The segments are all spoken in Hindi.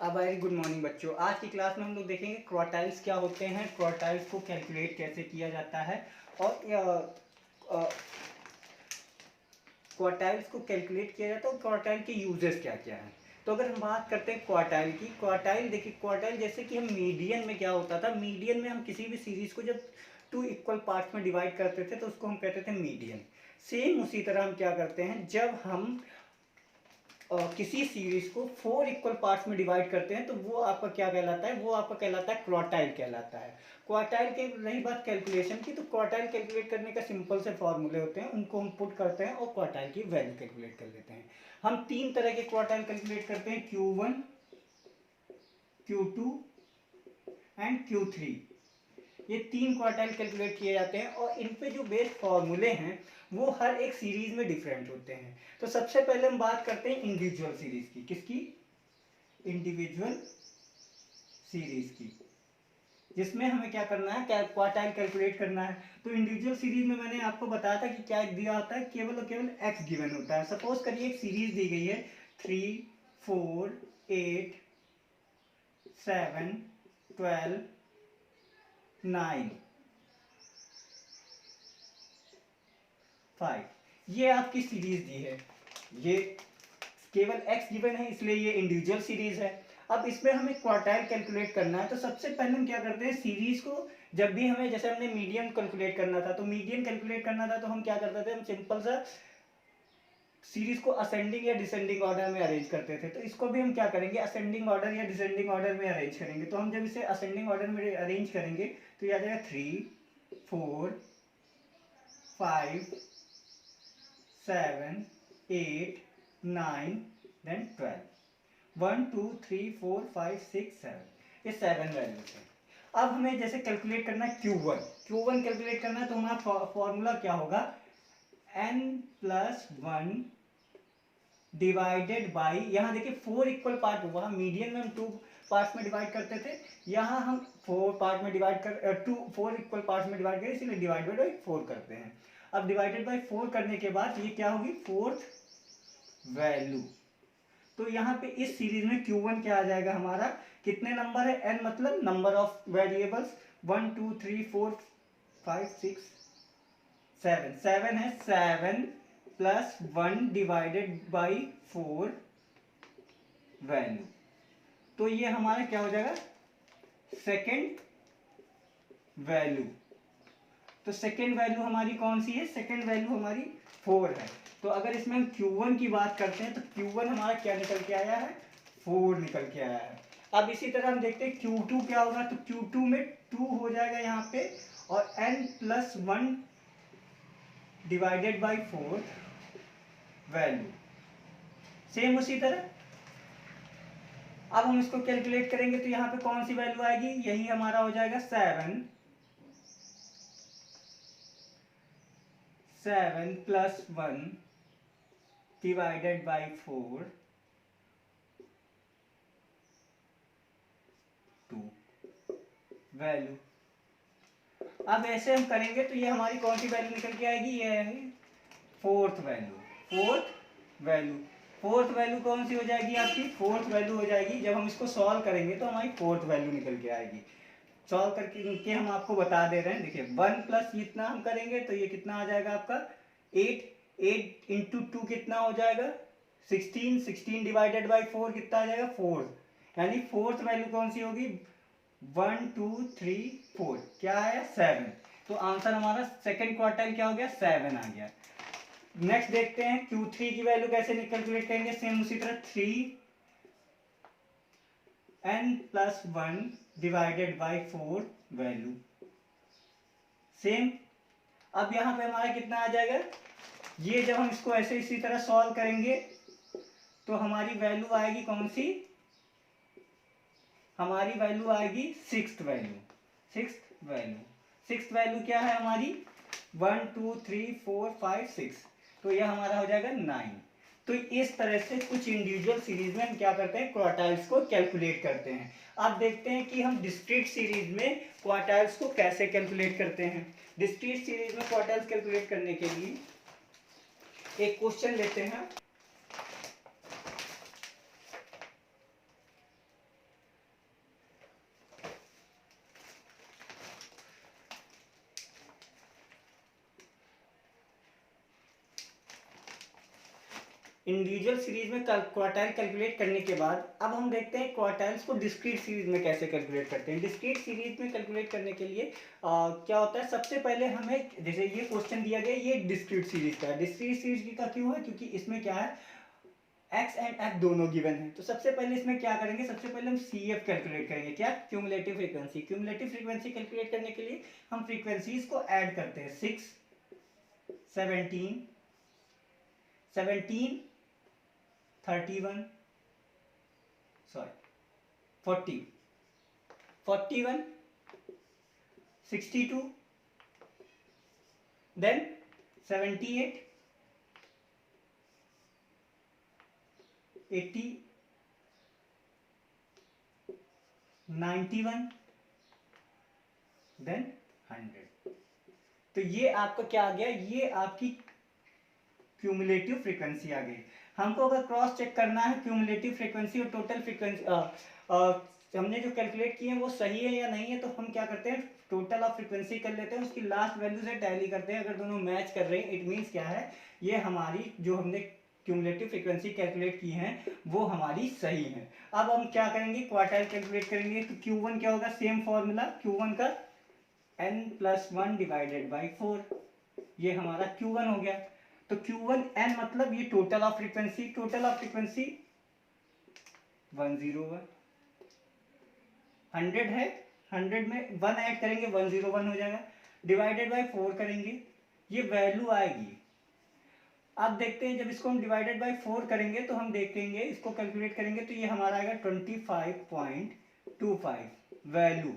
वेरी गुड मॉर्निंग बच्चों। आज की क्लास में हम लोग देखेंगे क्वार्टाइल्स क्या होते हैं, क्वार्टाइल्स को कैलकुलेट कैसे किया जाता है और क्वार्टाइल्स को कैलकुलेट किया जाता है और क्वार्टाइल के यूजेस क्या क्या हैं। तो अगर हम बात करते हैं क्वार्टाइल की, क्वार्टाइल देखिए, क्वार्टाइल जैसे कि हम मीडियन में क्या होता था, मीडियन में हम किसी भी सीरीज को जब 2 इक्वल पार्ट्स में डिवाइड करते थे तो उसको हम कहते थे मीडियन। सेम उसी तरह हम क्या करते हैं, जब हम किसी सीरीज को 4 इक्वल पार्ट्स में डिवाइड करते हैं तो वो आपका क्या कहलाता है, वो आपका कहलाता है क्वार्टाइल कहलाता है। क्वार्टाइल के रही बात कैलकुलेशन की, तो क्वार्टाइल कैलकुलेट करने का सिंपल से फॉर्मूले होते हैं, उनको हम पुट करते हैं और क्वार्टाइल की वैल्यू कैलकुलेट कर लेते हैं। हम 3 तरह के क्वार्टाइल कैलकुलेट करते हैं, Q1, Q2 एंड Q3। ये 3 क्वार्टाइल कैलकुलेट किए जाते हैं और इन पे जो बेस फॉर्मूले हैं वो हर एक सीरीज में डिफरेंट होते हैं। तो सबसे पहले हम बात करते हैं इंडिविजुअल सीरीज की। किसकी? इंडिविजुअल सीरीज की, जिसमें हमें क्या करना है, क्या क्वार्टाइल कैलकुलेट करना है। तो इंडिविजुअल सीरीज में मैंने आपको बताया था कि क्या दिया होता है, केवल और केवल एक्स गिवन होता है। सपोज करिए एक सीरीज दी गई है 3, 4, 8, 7, 12, 9, 5, ये आपकी सीरीज दी है। ये केवल x गिवन है इसलिए ये इंडिविजुअल सीरीज है। अब इसमें हमें क्वार्टाइल कैलकुलेट करना है, तो सबसे पहले हम क्या करते हैं, सीरीज को जब भी हमें, जैसे हमने मीडियन कैलकुलेट करना था, तो मीडियन कैलकुलेट करना था तो हम क्या करते थे, हम सिंपल सा सीरीज को असेंडिंग या डिसेंडिंग ऑर्डर में अरेंज करते थे। तो इसको भी हम क्या करेंगे, असेंडिंग ऑर्डर या डिसेंडिंग ऑर्डर में अरेंज करेंगे। तो हम जब इसे असेंडिंग ऑर्डर में अरेंज करेंगे तो ये आ जाएगा 3, 4, 5, 7, 8, 9, देन 12। 1, 2, 3, 4, 5, 6, 7, ये 7 वैल्यूज है। अब हमें जैसे कैलकुलेट करना है Q1 कैलकुलेट करना है, तो हमारा फॉर्मूला क्या होगा, n+1 डिवाइडेड बाई, यहाँ देखिए 4 इक्वल पार्ट हुआ, मीडियन में हम 2 पार्ट्स में डिवाइड करते थे, यहाँ हम 4 पार्ट में डिवाइड कर 4 इक्वल पार्ट्स में डिवाइड करें, इसीलिए डिवाइडेड बाई 4 करते हैं। अब डिवाइडेड बाई 4 करने के बाद ये क्या होगी, फोर्थ वैल्यू। तो यहाँ पे इस सीरीज में Q1 क्या आ जाएगा हमारा, कितने नंबर है, n मतलब नंबर ऑफ वेरिएबल्स, 1, 2, 3, 4, 5, 6, 7, 7 है, 7+1 डिवाइडेड बाई 4 वैल्यू। तो ये हमारा क्या हो जाएगा, सेकेंड वैल्यू। तो सेकेंड वैल्यू हमारी कौन सी है, सेकेंड वैल्यू हमारी 4 है। तो अगर इसमें हम Q1 की बात करते हैं तो Q1 हमारा क्या निकल के आया है, 4 निकल के आया है। अब इसी तरह हम देखते हैं Q2 क्या होगा, तो Q2 में 2 हो जाएगा यहाँ पे, और n+1 divided by 4 value. Same उसी तरह अब हम इसको कैलकुलेट करेंगे तो यहाँ पे कौन सी वैल्यू आएगी, यही हमारा हो जाएगा 7+1 डिवाइडेड बाई 4, 2 वैल्यू। अब ऐसे हम करेंगे तो ये हमारी कौन सी वैल्यू निकल के आएगी, ये है फोर्थ वैल्यू। फोर्थ वैल्यू कौन सी हो जाएगी आपकी, फोर्थ वैल्यू हो जाएगी, जब हम इसको सॉल्व करेंगे तो हमारी फोर्थ वैल्यू निकल के आएगी। सॉल्व करके हम आपको बता दे रहे हैं, देखिए 1 प्लस इतना हम करेंगे तो ये कितना आ जाएगा आपका 8, 8 इंटू 2 कितना हो जाएगा 16, 16 डिवाइडेड बाई 4 कितना आ जाएगा 4, यानी फोर्थ वैल्यू कौन सी होगी, 1, 2, 3, 4, क्या आया 7। तो आंसर हमारा सेकेंड क्वार्टाइल क्या हो गया, 7 आ गया। नेक्स्ट देखते हैं Q3 की वैल्यू कैसे कैलकुलेट करेंगे, सेम उसी तरह 3n+1 divided by 4 value. Same, अब यहाँ पे हमारा कितना आ जाएगा, ये जब हम इसको ऐसे इसी तरह सॉल्व करेंगे तो हमारी वैल्यू आएगी कौन सी, हमारी वैल्यू आएगी सिक्स्थ वैल्यू क्या है हमारी, 1, 2, 3, 4, 5, 6, तो यह हमारा हो जाएगा 9। तो इस तरह से कुछ इंडिविजुअल सीरीज में हम क्या करते हैं, क्वार्टाइल्स को कैलकुलेट करते हैं। अब देखते हैं कि हम डिस्क्रीट सीरीज में क्वार्टाइल्स को कैसे कैलकुलेट करते हैं। डिस्क्रीट सीरीज में क्वार्टाइल्स कैलकुलेट करने के लिए एक क्वेश्चन लेते हैं। इंडिविजुअल सीरीज में क्वार्टाइल कैलकुलेट करने के बाद अब हम देखते हैं क्वार्टाइल्स को डिस्क्रीट सीरीज में कैसे कैलकुलेट करते हैं। डिस्क्रीट सीरीज में कैलकुलेट करने के लिए क्या होता है, सबसे पहले हमें, जैसे ये क्वेश्चन दिया गया, ये डिस्क्रीट सीरीज का है। डिस्क्रीट सीरीज का क्यों है, क्योंकि इसमें क्या है, x एंड f दोनों गिवन है। तो सबसे पहले इसमें क्या करेंगे, सबसे पहले हम CF कैलकुलेट करेंगे, क्या, cumulative frequency. Cumulative frequency calculate करने के लिए हम फ्रीक्वेंसीज को ऐड करते हैं, 6, 17, 31, सॉरी 40, 41, 62, देन 78, 80, 91, देन 100। तो ये आपका क्या आ गया, ये आपकी क्यूमुलेटिव फ्रीक्वेंसी आ गई। हमको अगर क्रॉस चेक करना है क्यूमुलेटिव फ्रीक्वेंसी और टोटल फ्रीक्वेंसी हमने जो कैलकुलेट किए हैं वो सही है या नहीं है, तो हम क्या करते हैं, टोटल ऑफ फ्रीक्वेंसी कर लेते हैं, उसकी लास्ट वैल्यू से टैली करते हैं। अगर दोनों मैच कर रहे हैं, इट मीन्स क्या है, ये हमारी जो हमने क्यूमुलेटिव फ्रीक्वेंसी कैलकुलेट की है वो हमारी सही है। अब हम क्या करेंगे, क्वार्टाइल कैलकुलेट करेंगे। तो Q1 क्या होगा, सेम फॉर्मूला, Q1 का n+1 डिवाइडेड बाई 4, ये हमारा Q1 हो गया। तो Q1 n मतलब ये total of frequency, total of frequency 101, 100 है, 100 में 1 ऐड करेंगे 101 हो जाएगा, डिवाइडेड बाय 4 करेंगे, ये वैल्यू आएगी। अब देखते हैं, जब इसको हम डिवाइडेड बाय 4 करेंगे तो हम देखेंगे, इसको कैलकुलेट करेंगे तो ये हमारा आएगा 25.25 वैल्यू।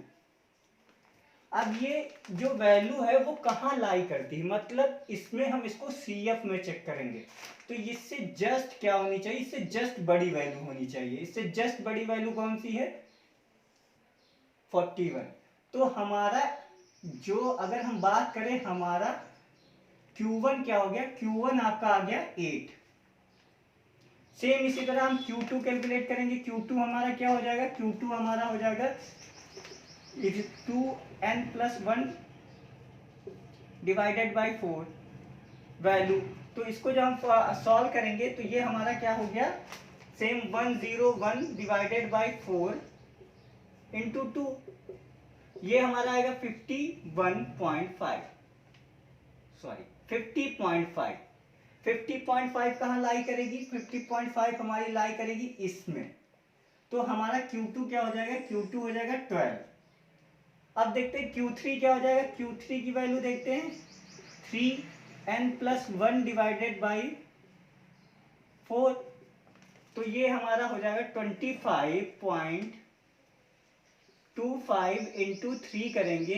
अब ये जो वैल्यू है वो कहाँ लाई करती है, मतलब इसमें हम इसको CF में चेक करेंगे। तो इससे जस्ट क्या होनी चाहिए, इससे जस्ट बड़ी वैल्यू होनी चाहिए। इससे जस्ट बड़ी वैल्यू कौन सी है, 41। तो हमारा जो, अगर हम बात करें, हमारा Q1 क्या हो गया, Q1 आपका आ गया 8। सेम इसी तरह हम Q2 कैलकुलेट करेंगे। Q2 हमारा क्या हो जाएगा, Q2 हमारा हो जाएगा 2n+1 डिवाइडेड बाई 4 वैल्यू। तो इसको जब हम सॉल्व करेंगे तो ये हमारा क्या हो गया, सेम 101 डिवाइडेड बाई 4 इंटू 2, ये हमारा आएगा 51.5, सॉरी 50.5। 50.5 कहाँ लाई करेगी, 50.5 हमारी लाई करेगी इसमें। तो हमारा Q2 क्या हो जाएगा, Q2 हो जाएगा 12। अब देखते हैं Q3 क्या हो जाएगा, Q3 की वैल्यू देखते हैं, 3n+1 डिवाइडेड बाई 4, तो ये हमारा हो जाएगा 25.25 इंटू 3 करेंगे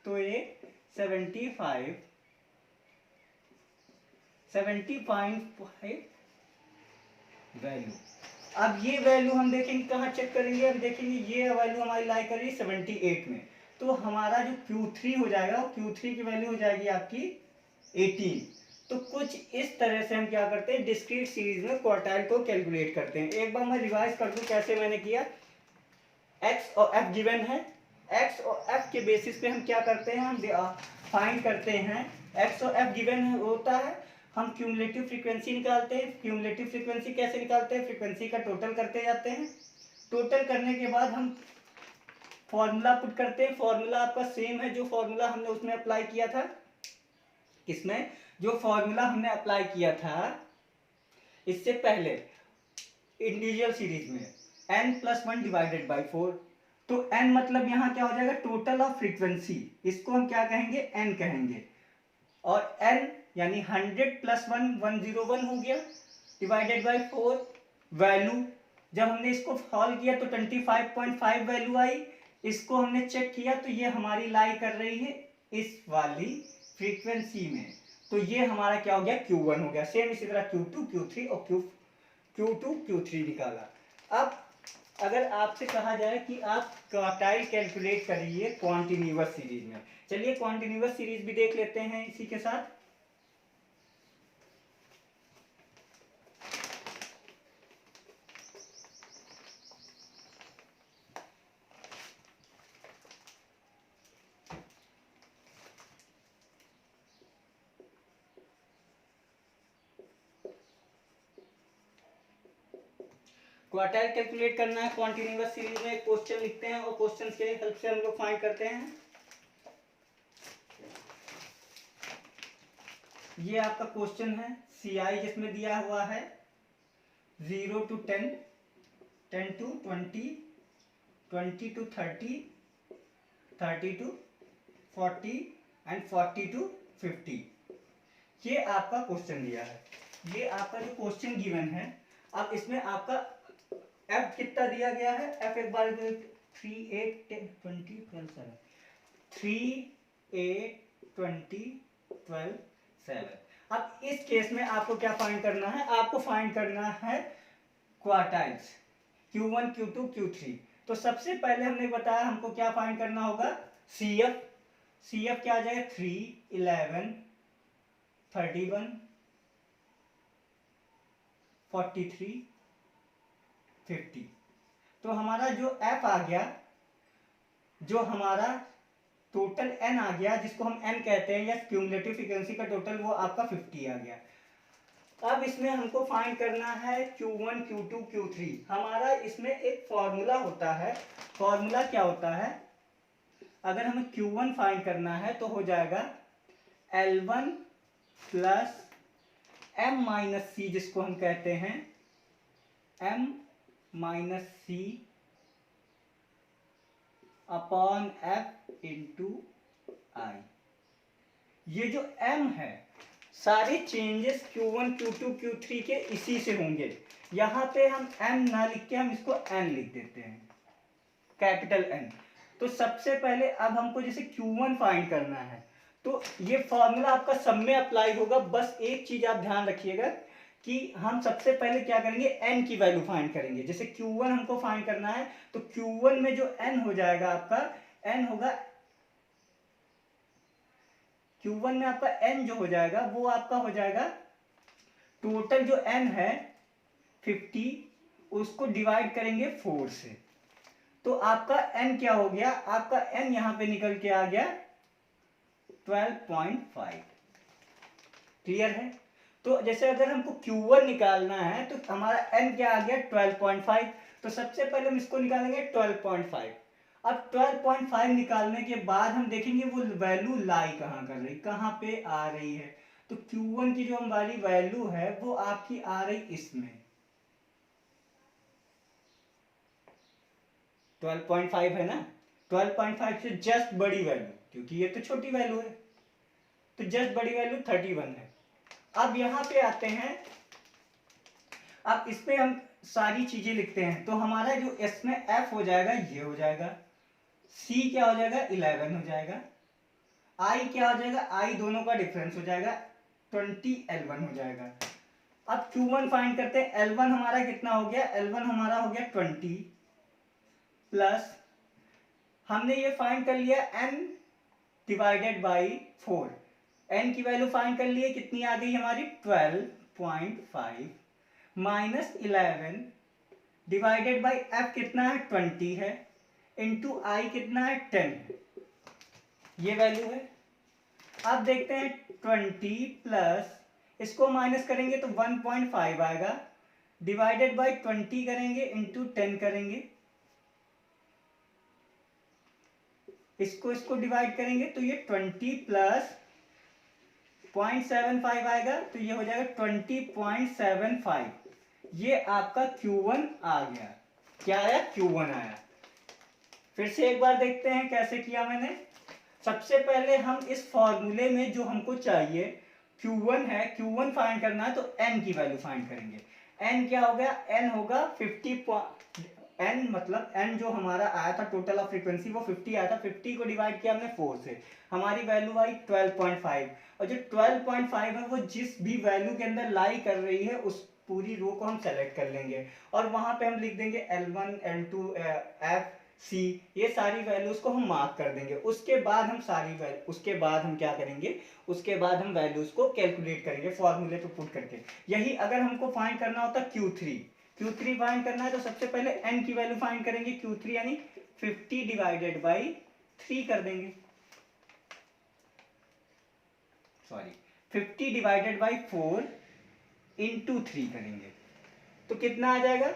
तो ये 70.5 वैल्यू। अब ये वैल्यू हम देखेंगे कहाँ चेक करेंगे, हम देखेंगे ये वैल्यू हमारी लाई कर रही है 78 में। तो हमारा जो Q3 हो जाएगा, Q3 की वैल्यू हो जाएगी आपकी 18। तो कुछ इस तरह से हम क्या करते हैं, डिस्क्रीट सीरीज में क्वार्टाइल को कैलकुलेट करते हैं। एक बार मैं रिवाइज कर दूं कैसे मैंने किया। x और f गिवन है, x और f के बेसिस पे हम क्या करते हैं, हम फाइंड करते हैं। x और f गिवन होता है, हम क्यूमुलेटिव फ्रीक्वेंसी निकालते हैं। क्यूमुलेटिव फ्रीक्वेंसी कैसे निकालते हैं, फ्रीक्वेंसी का टोटल करते जाते हैं। टोटल करने के बाद हम फॉर्मूला पुट करते हैं। फॉर्मूला आपका सेम है जो फॉर्मूला हमने उसमें अप्लाई किया था, किसमें, जो फॉर्मूला हमने अप्लाई किया था इससे पहले इंडिविजुअल सीरीज में, n+1 डिवाइडेड बाई 4। तो n मतलब यहां क्या हो जाएगा, टोटल ऑफ फ्रीक्वेंसी, इसको हम क्या कहेंगे, n कहेंगे। और n यानी 100+1 101 हो गया, डिवाइडेड बाई 4 वैल्यू। जब हमने इसको सॉल्व किया तो 25.5 वैल्यू आई। इसको हमने चेक किया तो ये हमारी लाई कर रही है इस वाली फ्रीक्वेंसी में। तो ये हमारा क्या हो गया, Q1 हो गया। सेम इसी तरह Q2 Q3 और Q2 Q3 निकाला। अब अगर आपसे कहा जाए कि आप क्वार्टाइल कैलकुलेट करिए कॉन्टिन्यूअस सीरीज में, चलिए कॉन्टिन्यूअस सीरीज भी देख लेते हैं इसी के साथ। क्वार्टाइल कैलकुलेट करना है कॉन्टिन्यूअस सीरीज में, क्वेश्चन लिखते हैं और क्वेश्चन के हेल्प से हम लोग फाइंड करते हैं। ये आपका क्वेश्चन है CI जिसमें दिया हुआ है 0 to 10, 10 to 20, 20 to 30, 30 to 40 and 40 to 50। ये आपका क्वेश्चन दिया है, ये आपका जो क्वेश्चन गिवन है। अब इसमें आपका f कितना दिया गया है, f एक बार 3 8 10 20 12 7, 3 8 20 12 7। अब इस केस में आपको क्या फाइंड करना है, आपको फाइंड करना है क्वार्टाइल्स Q1 Q2 Q3। तो सबसे पहले हमने बताया हमको क्या फाइंड करना होगा, CF क्या आ जाएगा 3 11 31 43 50। तो हमारा जो F आ गया, जो हमारा टोटल N आ गया, जिसको हम N कहते हैं या क्यूमुलेटिव फ्रीक्वेंसी का टोटल, वो आपका 50 आ गया। अब इसमें हमको फाइंड करना है Q1 Q2 Q3। हमारा इसमें एक फॉर्मूला होता है, फॉर्मूला क्या होता है, अगर हमें Q1 फाइंड करना है तो हो जाएगा L1 plus M minus C, जिसको हम कहते हैं M minus C upon F into I। ये जो M है, सारे चेंजेस Q1 Q2 Q3 के इसी से होंगे। यहाँ पे हम M ना लिख के हम इसको N लिख देते हैं, कैपिटल N। तो सबसे पहले अब हमको जैसे Q1 फाइंड करना है, तो ये फॉर्मूला आपका सब में अप्लाई होगा। बस एक चीज आप ध्यान रखिएगा कि हम सबसे पहले क्या करेंगे, N की वैल्यू फाइंड करेंगे। जैसे Q1 हमको फाइंड करना है तो Q1 में जो N हो जाएगा आपका, N होगा Q1 में आपका N जो हो जाएगा वो आपका हो जाएगा, टोटल जो N है 50, उसको डिवाइड करेंगे 4 से। तो आपका N क्या हो गया, आपका N यहां पे निकल के आ गया 12.5। क्लियर है। तो जैसे अगर हमको Q1 निकालना है तो हमारा N क्या आ गया 12.5। तो सबसे पहले हम इसको निकालेंगे 12.5। अब 12.5 निकालने के बाद हम देखेंगे वो वैल्यू लाई कहाँ कर रही, कहाँ पे आ रही है। तो Q1 की जो हमारी वैल्यू है वो आपकी आ रही इसमें 12.5 है ना। 12.5 से जस्ट बड़ी वैल्यू, क्योंकि ये तो छोटी वैल्यू है, तो जस्ट बड़ी वैल्यू 31 है। अब यहां पे आते हैं, अब इस पे हम सारी चीजें लिखते हैं। तो हमारा जो इसमें F हो जाएगा ये हो जाएगा, C क्या हो जाएगा 11 हो जाएगा, I क्या हो जाएगा, I दोनों का डिफरेंस हो जाएगा 20 L1 हो जाएगा। अब Q1 फाइंड करते हैं। L1 हमारा कितना हो गया, L1 हमारा हो गया 20 प्लस हमने ये फाइंड कर लिया N डिवाइडेड बाई 4। N की वैल्यू फाइंड कर लिए, कितनी आ गई हमारी 12.5 माइनस 11 डिवाइडेड बाई F कितना है 20 है, इंटू I कितना है 10 है, ये वैल्यू है। अब देखते हैं 20 प्लस इसको माइनस करेंगे तो 1.5 आएगा, डिवाइडेड बाई 20 करेंगे इंटू 10 करेंगे, इसको डिवाइड करेंगे तो ये 20 प्लस 0.75 आएगा, तो ये हो जाएगा 20.75। ये आपका Q1 आ गया। क्या आया, Q1 आया। फिर से एक बार देखते हैं कैसे किया मैंने। सबसे पहले हम इस फॉर्मूले में जो हमको चाहिए Q1 है, Q1 फाइंड करना है तो N की वैल्यू फाइंड करेंगे। N क्या हो गया, N होगा 50, N मतलब N जो हमारा आया था टोटल ऑफ फ्रीक्वेंसी वो 50 आया था, 50 को डिवाइड किया हमने 4 से, हमारी वैल्यू आई 12.5। और जो 12.5 है वो जिस भी वैल्यू के अंदर लाई कर रही है उस पूरी रो को हम सेलेक्ट कर लेंगे और वहां पे हम लिख देंगे L1 L2 F C, ये सारी वैल्यूज को हम मार्क कर देंगे। उसके बाद हम उसके बाद हम क्या करेंगे, उसके बाद हम वैल्यूज को कैलकुलेट करेंगे फॉर्मूले पे पुट करके। यही अगर हमको फाइंड करना होता Q3 फाइंड करना है तो सबसे पहले N की वैल्यू फाइंड करेंगे, Q3 यानी 50 डिवाइडेड बाई 3 कर देंगे, सॉरी 50 डिवाइडेड बाई 4 इंटू 3 करेंगे तो कितना आ जाएगा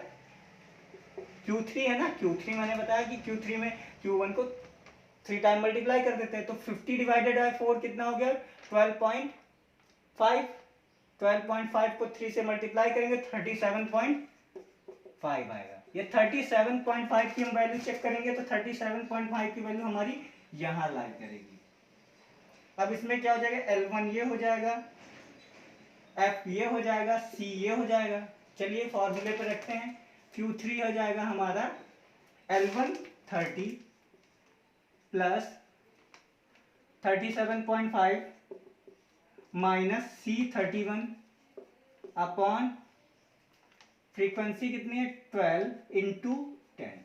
Q3 है ना, Q3 मैंने बताया कि Q3 में Q1 को 3 टाइम मल्टीप्लाई कर देते हैं, तो 50 डिवाइडेड बाय 4 कितना हो गया 12.5। 12.5 को 3 से मल्टीप्लाई करेंगे 37.5 आएगा। ये 37.5 की हम वैल्यू चेक करेंगे तो 37.5 की वैल्यू हमारी यहाँ लाई करेगी। अब इसमें क्या हो जाएगा, L1 ये हो जाएगा, F ये हो जाएगा, C ये हो जाएगा। चलिए फॉर्मूले पे रखते हैं। Q3 हो जाएगा हमारा L1 30 plus 37.5 minus C 31 upon frequency कितनी है 12 इंटू 10।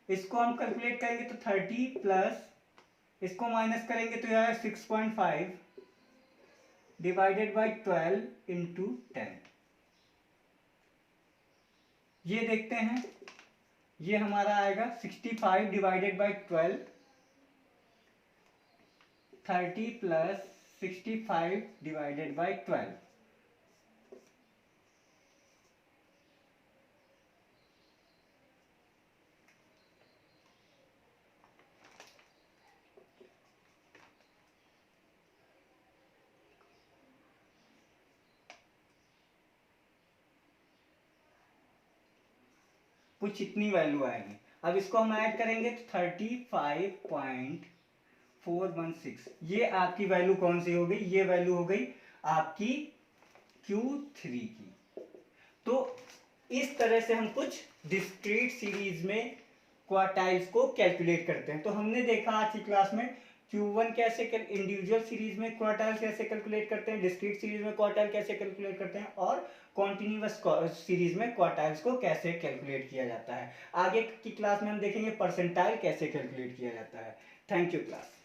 इसको हम कैलकुलेट करेंगे तो 30 प्लस इसको माइनस करेंगे तो यह 6.5 डिवाइडेड बाई 12 इंटू 10। ये देखते हैं, ये हमारा आएगा 65 divided by 12, 30 plus 65 divided by 12। कुछ इतनी वैल्यू आएगी। अब इसको हम ऐड करेंगे तो 35.416। ये आपकी वैल्यू कौन सी हो गई, ये वैल्यू हो गई आपकी Q3 की। तो इस तरह से हम कुछ डिस्क्रीट सीरीज में क्वार्टाइल्स को कैलकुलेट करते हैं। तो हमने देखा आज की क्लास में Q1 कैसे इंडिविजुअल सीरीज में क्वार्टाइल कैसे कैलकुलेट करते हैं, डिस्क्रीट सीरीज में क्वार्टाइल कैसे कैलकुलेट करते हैं, और कॉन्टिन्यूअस सीरीज में क्वार्टाइल्स को कैसे कैलकुलेट किया जाता है। आगे की क्लास में हम देखेंगे परसेंटाइल कैसे कैलकुलेट किया जाता है। Thank you class.